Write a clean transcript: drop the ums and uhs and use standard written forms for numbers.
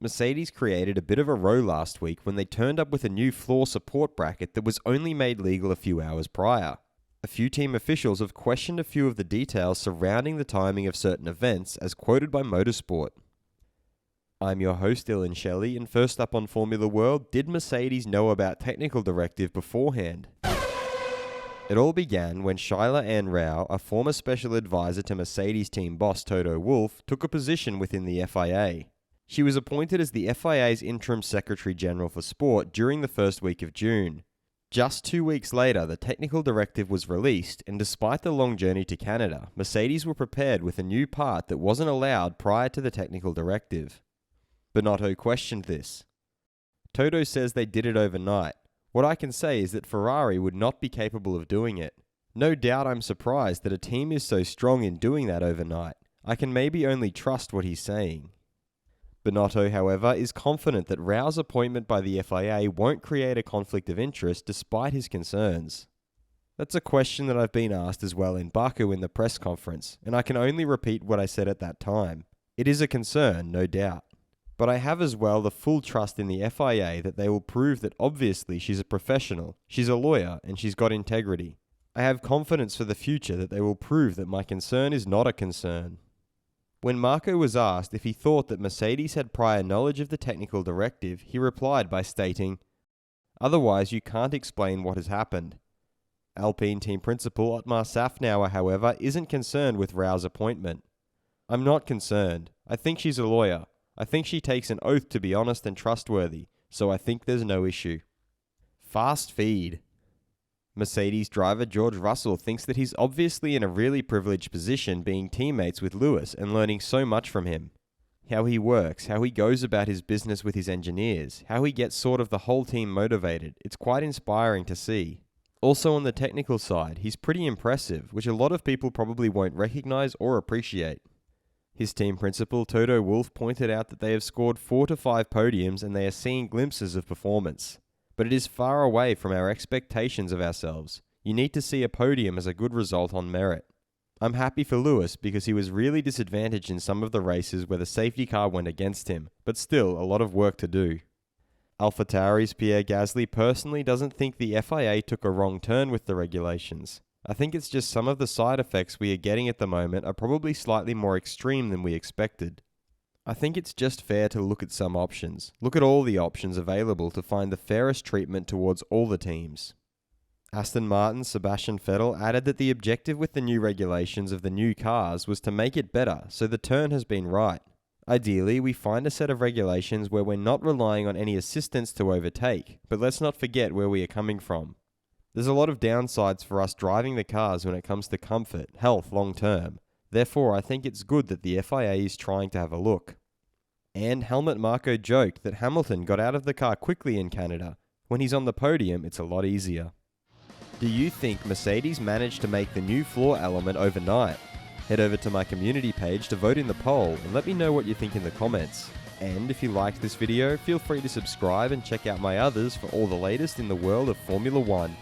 Mercedes created a bit of a row last week when they turned up with a new floor support bracket that was only made legal a few hours prior. A few team officials have questioned a few of the details surrounding the timing of certain events, as quoted by Motorsport. I'm your host, Dillon Shelley, and first up on Formula World, did Mercedes know about technical directive beforehand? It all began when Shaila-Ann Rao, a former special advisor to Mercedes team boss Toto Wolff, took a position within the FIA. She was appointed as the FIA's interim Secretary General for Sport during the first week of June. Just 2 weeks later, the technical directive was released, and despite the long journey to Canada, Mercedes were prepared with a new part that wasn't allowed prior to the technical directive. Binotto questioned this. Toto says they did it overnight. What I can say is that Ferrari would not be capable of doing it. No doubt I'm surprised that a team is so strong in doing that overnight. I can maybe only trust what he's saying. Binotto, however, is confident that Rao's appointment by the FIA won't create a conflict of interest despite his concerns. That's a question that I've been asked as well in Baku in the press conference, and I can only repeat what I said at that time. It is a concern, no doubt. But I have as well the full trust in the FIA that they will prove that obviously she's a professional, she's a lawyer, and she's got integrity. I have confidence for the future that they will prove that my concern is not a concern. When Marco was asked if he thought that Mercedes had prior knowledge of the technical directive, he replied by stating, "Otherwise you can't explain what has happened." Alpine team principal Otmar Safnauer, however, isn't concerned with Rao's appointment. "I'm not concerned. I think she's a lawyer. I think she takes an oath to be honest and trustworthy, so I think there's no issue." Fast feed. Mercedes driver George Russell thinks that he's obviously in a really privileged position being teammates with Lewis and learning so much from him. How he works, how he goes about his business with his engineers, how he gets sort of the whole team motivated. It's quite inspiring to see. Also on the technical side, he's pretty impressive, which a lot of people probably won't recognize or appreciate. His team principal Toto Wolff pointed out that they have scored 4 to 5 podiums and they are seeing glimpses of performance. But it is far away from our expectations of ourselves. You need to see a podium as a good result on merit. I'm happy for Lewis because he was really disadvantaged in some of the races where the safety car went against him, but still a lot of work to do. AlphaTauri's Pierre Gasly personally doesn't think the FIA took a wrong turn with the regulations. I think it's just some of the side effects we are getting at the moment are probably slightly more extreme than we expected. I think it's just fair to look at some options. Look at all the options available to find the fairest treatment towards all the teams. Aston Martin's Sebastian Vettel added that the objective with the new regulations of the new cars was to make it better, so the turn has been right. Ideally, we find a set of regulations where we're not relying on any assistance to overtake, but let's not forget where we are coming from. There's a lot of downsides for us driving the cars when it comes to comfort, health long term. Therefore, I think it's good that the FIA is trying to have a look. And Helmut Marko joked that Hamilton got out of the car quickly in Canada. When he's on the podium, it's a lot easier. Do you think Mercedes managed to make the new floor element overnight? Head over to my community page to vote in the poll and let me know what you think in the comments. And if you liked this video, feel free to subscribe and check out my others for all the latest in the world of Formula 1.